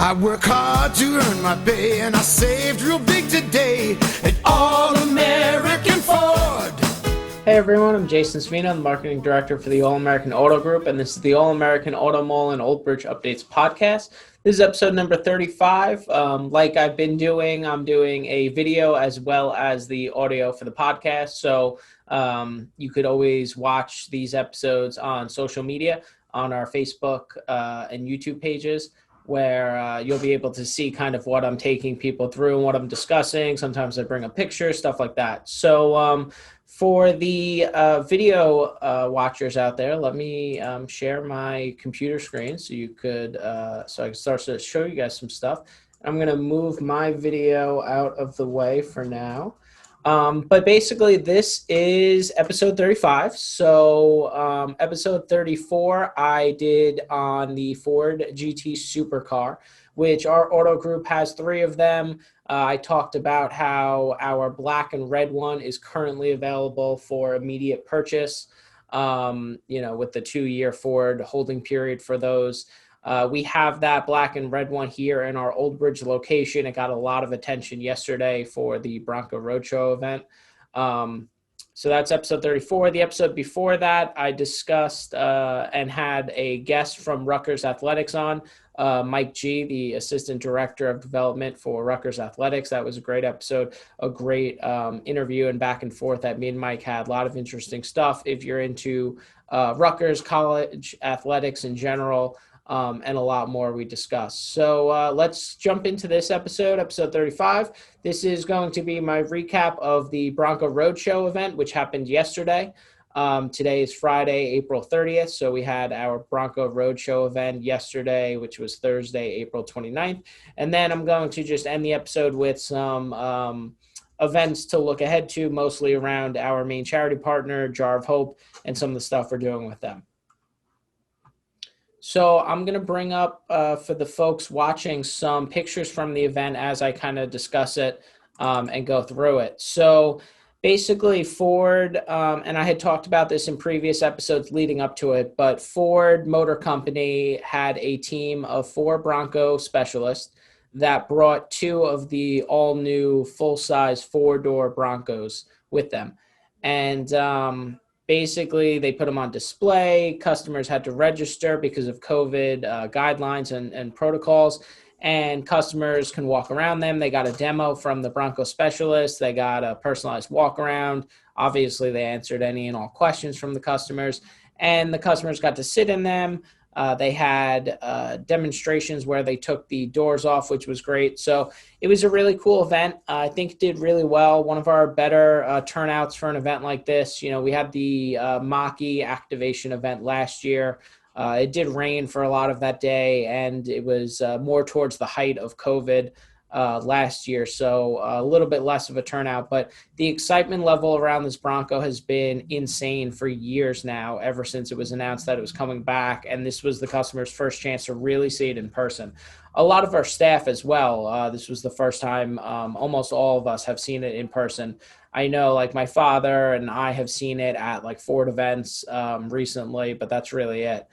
I work hard to earn my pay, and I saved real big today at All-American Ford. Hey everyone, I'm Jason Svina, the Marketing Director for the All-American Auto Group, and this is the All-American Auto Mall and Old Bridge Updates podcast. This is episode number 35. Like I've been doing, I'm doing a video as well as the audio for the podcast, so you could always watch these episodes on social media, on our Facebook and YouTube pages, where you'll be able to see kind of what I'm taking people through and what I'm discussing. Sometimes I bring a picture, stuff like that. So for the video watchers out there, let me share my computer screen so you could, so I can start to show you guys some stuff. I'm going to move my video out of the way for now. But basically, this is episode 35. So episode 34, I did on the Ford GT Supercar, which our auto group has 3 of them. I talked about how our black and red one is currently available for immediate purchase, with the 2-year Ford holding period for those. We have that black and red one here in our Old Bridge location. It got a lot of attention yesterday for the Bronco Road Show Event. So that's episode 34. The episode before that, I discussed and had a guest from Rutgers Athletics on, Mike G., the Assistant Director of Development for Rutgers Athletics. That was a great episode, a great interview and back and forth that me and Mike had. A lot of interesting stuff if you're into Rutgers college athletics in general. And a lot more we discussed. So let's jump into this episode 35. This is going to be my recap of the Bronco Road Show event, which happened yesterday. Today is Friday, April 30th. So we had our Bronco Road Show event yesterday, which was Thursday, April 29th. And then I'm going to just end the episode with some events to look ahead to, mostly around our main charity partner, Jar of Hope, and some of the stuff we're doing with them. So I'm going to bring up for the folks watching some pictures from the event as I kind of discuss it and go through it. So basically Ford, and I had talked about this in previous episodes leading up to it, but Ford Motor Company had a team of 4 Bronco specialists that brought 2 of the all-new full-size 4-door Broncos with them. And basically, they put them on display. Customers had to register because of COVID guidelines and protocols, and customers can walk around them. They got a demo from the Bronco specialist. They got a personalized walk around. Obviously, they answered any and all questions from the customers, and the customers got to sit in them. They had demonstrations where they took the doors off, which was great. So it was a really cool event. I think it did really well. One of our better turnouts for an event like this. We had the Mach-E activation event last year. It did rain for a lot of that day, and it was more towards the height of COVID last year, so a little bit less of a turnout. But the excitement level around this Bronco has been insane for years now, ever since it was announced that it was coming back, and this was the customer's first chance to really see it in person. A lot of our staff as well, this was the first time almost all of us have seen it in person. I know, like, my father and I have seen it at like Ford events recently, but that's really it.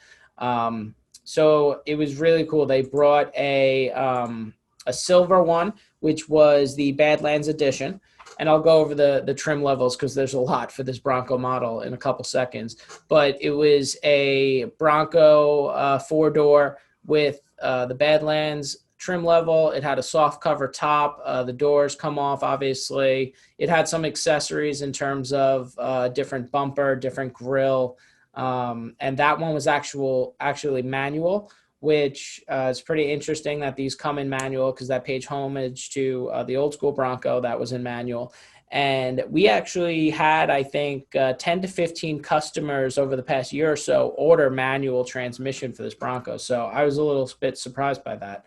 So it was really cool. They brought a silver one, which was the Badlands edition. And I'll go over the trim levels because there's a lot for this Bronco model in a couple seconds. But it was a Bronco 4-door with the Badlands trim level. It had a soft cover top. The doors come off, obviously. It had some accessories in terms of different bumper, different grille. And that one was actually manual, which is pretty interesting that these come in manual because that pays homage to the old school Bronco that was in manual. And we actually had, I think, 10 to 15 customers over the past year or so order manual transmission for this Bronco. So I was a little bit surprised by that.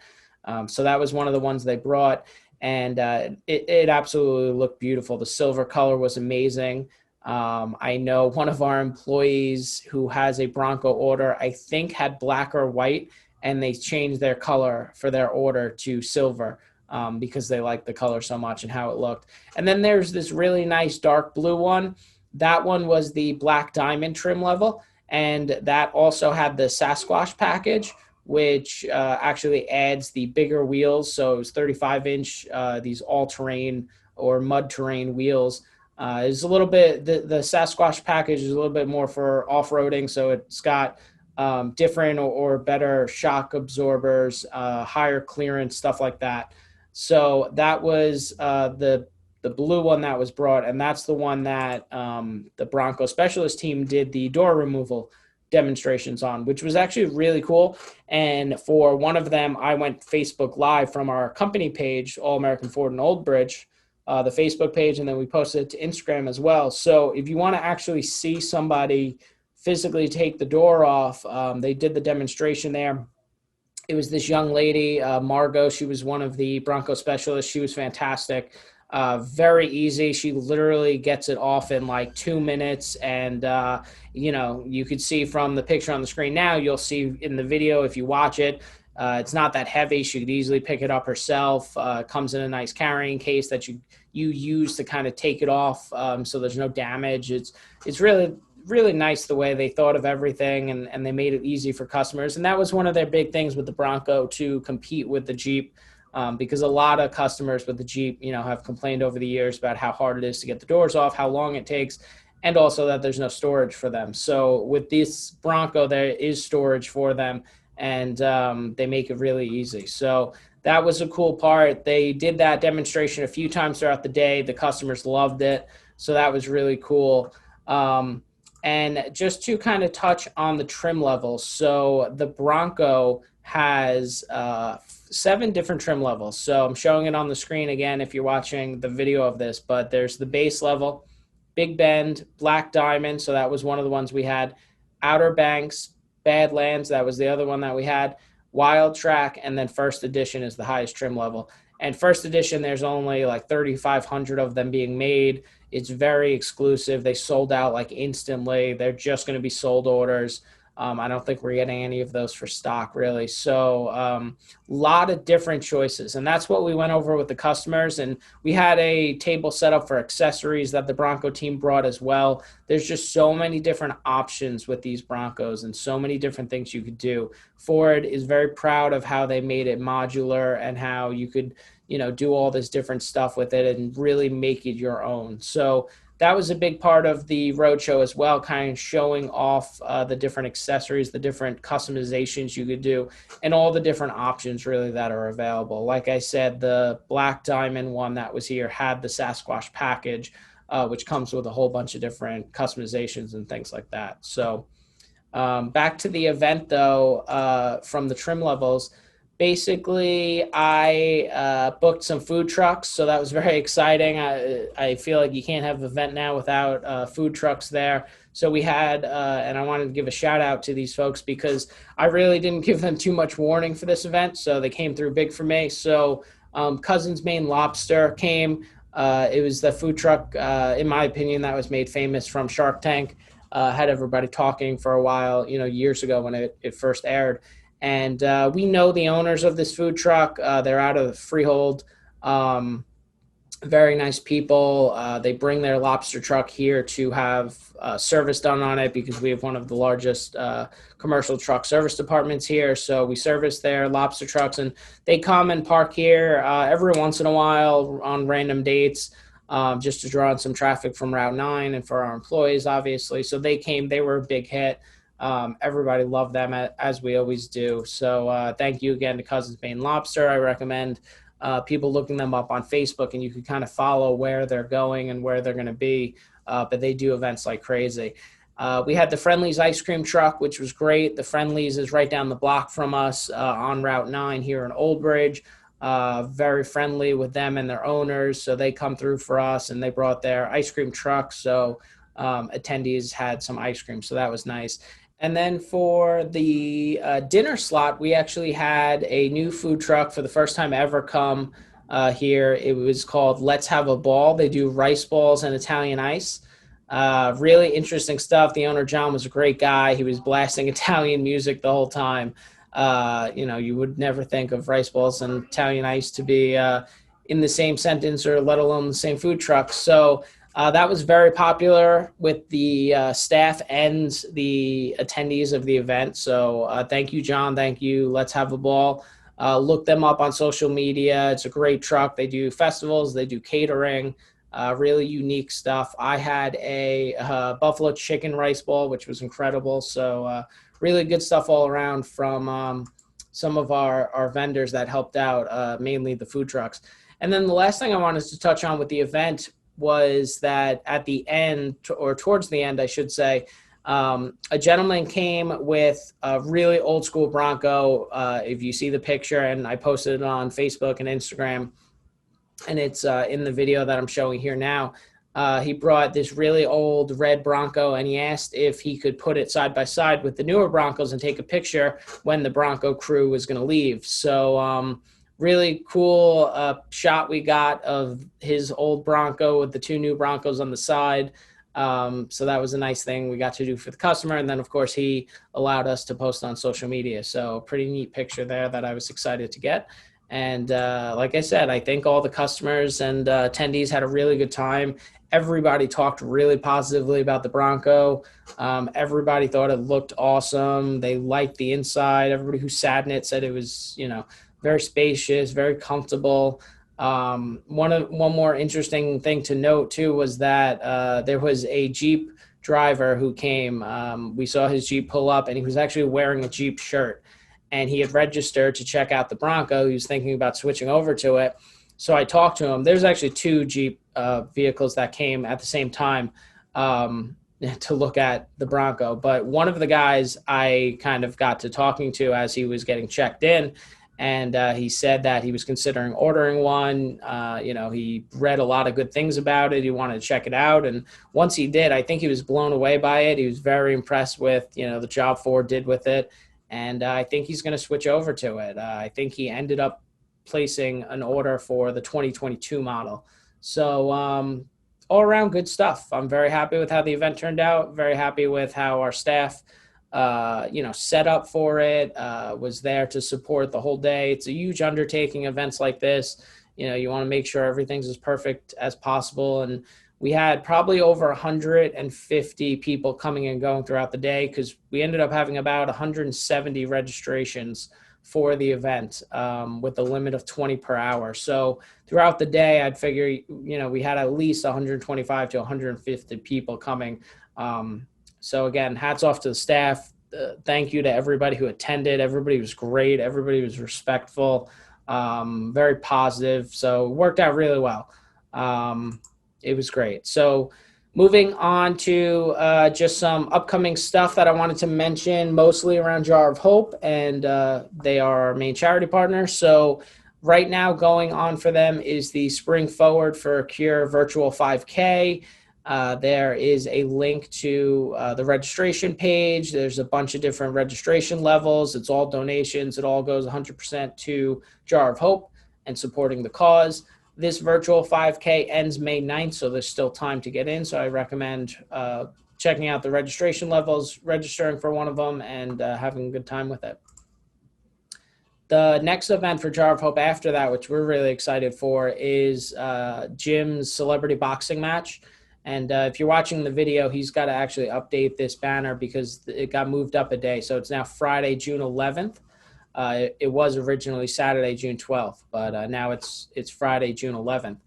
So that was one of the ones they brought, and it absolutely looked beautiful. The silver color was amazing. I know one of our employees who has a Bronco order, I think, had black or white, and they changed their color for their order to silver because they liked the color so much and how it looked. And then there's this really nice dark blue one. That one was the black diamond trim level, and that also had the Sasquatch package, which actually adds the bigger wheels. So it was 35-inch, these all-terrain or mud terrain wheels. Is a little bit, the Sasquatch package is a little bit more for off-roading. So it's got different or better shock absorbers, higher clearance, stuff like that. So that was the blue one that was brought, and that's the one that the Bronco specialist team did the door removal demonstrations on, which was actually really cool. And for one of them, I went Facebook Live from our company page, All American Ford in Old Bridge, the Facebook page, and then we posted it to Instagram as well. So if you want to actually see somebody physically take the door off, they did the demonstration there. It was this young lady, Margot. She was one of the Bronco specialists. She was fantastic. Very easy. She literally gets it off in like 2 minutes. And, you could see from the picture on the screen now, you'll see in the video if you watch it, it's not that heavy. She could easily pick it up herself. Comes in a nice carrying case that you use to kind of take it off, so there's no damage. It's really nice the way they thought of everything, and they made it easy for customers. And that was one of their big things with the Bronco, to compete with the Jeep, because a lot of customers with the Jeep, have complained over the years about how hard it is to get the doors off, how long it takes, and also that there's no storage for them. So with this Bronco, there is storage for them, and they make it really easy. So that was a cool part. They did that demonstration a few times throughout the day. The customers loved it. So that was really cool. And just to kind of touch on the trim levels. So the Bronco has 7 different trim levels. So I'm showing it on the screen again if you're watching the video of this, but there's the base level, Big Bend, Black Diamond. So that was one of the ones we had. Outer Banks, Badlands, that was the other one that we had. Wild Track, and then First Edition is the highest trim level. And First Edition, there's only like 3,500 of them being made. It's very exclusive. They sold out like instantly. They're just going to be sold orders. I don't think we're getting any of those for stock, really. So a lot of different choices. And that's what we went over with the customers. And we had a table set up for accessories that the Bronco team brought as well. There's just so many different options with these Broncos and so many different things you could do. Ford is very proud of how they made it modular and how you could, do all this different stuff with it and really make it your own. So that was a big part of the roadshow as well, kind of showing off the different accessories, the different customizations you could do, and all the different options really that are available. Like I said, the Black Diamond one that was here had the Sasquatch package, which comes with a whole bunch of different customizations and things like that. So back to the event, though, from the trim levels. Basically, I booked some food trucks, so that was very exciting. I feel like you can't have an event now without food trucks there. So we had, and I wanted to give a shout out to these folks because I really didn't give them too much warning for this event, so they came through big for me. So Cousin's Maine Lobster came. It was the food truck, in my opinion, that was made famous from Shark Tank. Had everybody talking for a while, years ago when it first aired. And we know the owners of this food truck. They're out of Freehold. Very nice people. They bring their lobster truck here to have service done on it because we have one of the largest commercial truck service departments here. So we service their lobster trucks, and they come and park here every once in a while on random dates, just to draw in some traffic from Route 9 and for our employees, obviously. So they came. They were a big hit. Everybody loved them, as we always do. So thank you again to Cousins Maine Lobster. I recommend people looking them up on Facebook, and you can kind of follow where they're going and where they're going to be. But they do events like crazy. We had the Friendly's ice cream truck, which was great. The Friendly's is right down the block from us on Route 9 here in Old Bridge. Very friendly with them and their owners. So they come through for us, and they brought their ice cream truck. So attendees had some ice cream. So that was nice. And then for the dinner slot, we actually had a new food truck for the first time ever come here. It was called Let's Have a Ball. They do rice balls and Italian ice. Really interesting stuff. The owner, John, was a great guy. He was blasting Italian music the whole time. You would never think of rice balls and Italian ice to be in the same sentence or let alone the same food truck. So That was very popular with the staff and the attendees of the event. So thank you, John. Thank you. Let's have a ball. Look them up on social media. It's a great truck. They do festivals. They do catering. Really unique stuff. I had a buffalo chicken rice bowl, which was incredible. So really good stuff all around from some of our vendors that helped out, mainly the food trucks. And then the last thing I wanted to touch on with the event was that at the end, or towards the end, I should say, a gentleman came with a really old school Bronco. If you see the picture, and I posted it on Facebook and Instagram, and it's in the video that I'm showing here now. He brought this really old red Bronco, and he asked if he could put it side by side with the newer Broncos and take a picture when the Bronco crew was going to leave. So really cool shot we got of his old Bronco with the two new Broncos on the side. So that was a nice thing we got to do for the customer. And then, of course, he allowed us to post on social media. So pretty neat picture there that I was excited to get. And like I said, I think all the customers and attendees had a really good time. Everybody talked really positively about the Bronco. Everybody thought it looked awesome. They liked the inside. Everybody who sat in it said it was, very spacious, very comfortable. One more interesting thing to note too was that there was a Jeep driver who came. We saw his Jeep pull up, and he was actually wearing a Jeep shirt, and he had registered to check out the Bronco. He was thinking about switching over to it. So I talked to him. There's actually two Jeep vehicles that came at the same time to look at the Bronco. But one of the guys I kind of got to talking to as he was getting checked in, and he said that he was considering ordering one. He read a lot of good things about it. He wanted to check it out. And once he did, I think he was blown away by it. He was very impressed with, the job Ford did with it. And I think he's going to switch over to it. I think he ended up placing an order for the 2022 model. So all around good stuff. I'm very happy with how the event turned out. Very happy with how our staff set up for it, was there to support the whole day. It's a huge undertaking, events like this. You want to make sure everything's as perfect as possible. And we had probably over 150 people coming and going throughout the day, because we ended up having about 170 registrations for the event, with a limit of 20 per hour. So throughout the day, I'd figure, we had at least 125 to 150 people coming. So again, hats off to the staff. Thank you to everybody who attended. Everybody was great. Everybody was respectful, very positive. So it worked out really well. It was great. So moving on to just some upcoming stuff that I wanted to mention, mostly around Jar of Hope, and they are our main charity partner. So right now going on for them is the Spring Forward for Cure virtual 5K. There is a link to the registration page. There's a bunch of different registration levels. It's all donations. It all goes 100% to Jar of Hope and supporting the cause. This virtual 5K ends May 9th, so there's still time to get in. So I recommend checking out the registration levels, registering for one of them, and having a good time with it. The next event for Jar of Hope after that, which we're really excited for, is Jim's celebrity boxing match. And if you're watching the video, he's got to actually update this banner because it got moved up a day. So it's now Friday, June 11th. It was originally Saturday, June 12th, but now it's Friday, June 11th.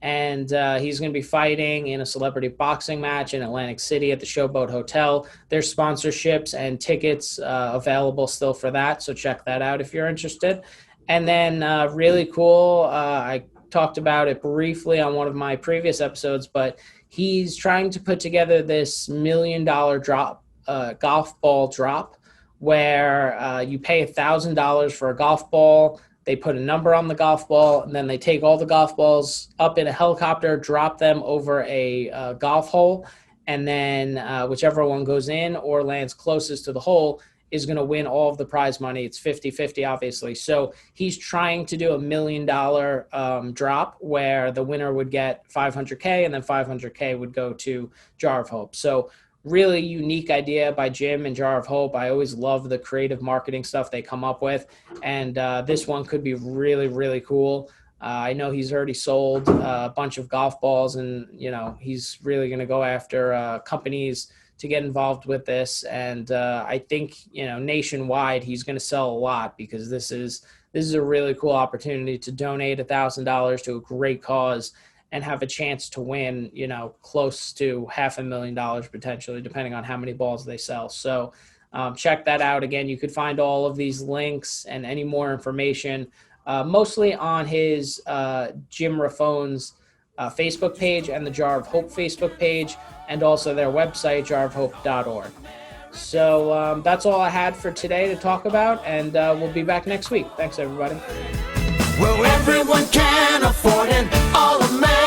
And he's going to be fighting in a celebrity boxing match in Atlantic City at the Showboat Hotel. There's sponsorships and tickets available still for that, so check that out if you're interested. And then really cool, I talked about it briefly on one of my previous episodes, but he's trying to put together this $1 million drop, golf ball drop, where you pay $1,000 for a golf ball. They put a number on the golf ball, and then they take all the golf balls up in a helicopter, drop them over a golf hole, and then whichever one goes in or lands closest to the hole is going to win all of the prize money. It's 50-50, obviously. So he's trying to do $1 million drop where the winner would get $500K, and then $500K would go to Jar of Hope. So really unique idea by Jim and Jar of Hope. I always love the creative marketing stuff they come up with. And this one could be really, really cool. I know he's already sold a bunch of golf balls, and he's really going to go after companies to get involved with this. And I think nationwide he's going to sell a lot, because this is a really cool opportunity to donate $1,000 to a great cause and have a chance to win close to $500,000 potentially, depending on how many balls they sell. So check that out. Again, you could find all of these links and any more information mostly on his Jim Raffone's Facebook page and the Jar of Hope Facebook page, and also their website, jarofhope.org. So that's all I had for today to talk about, and we'll be back next week. Thanks, everybody. Well, everyone can afford an all-American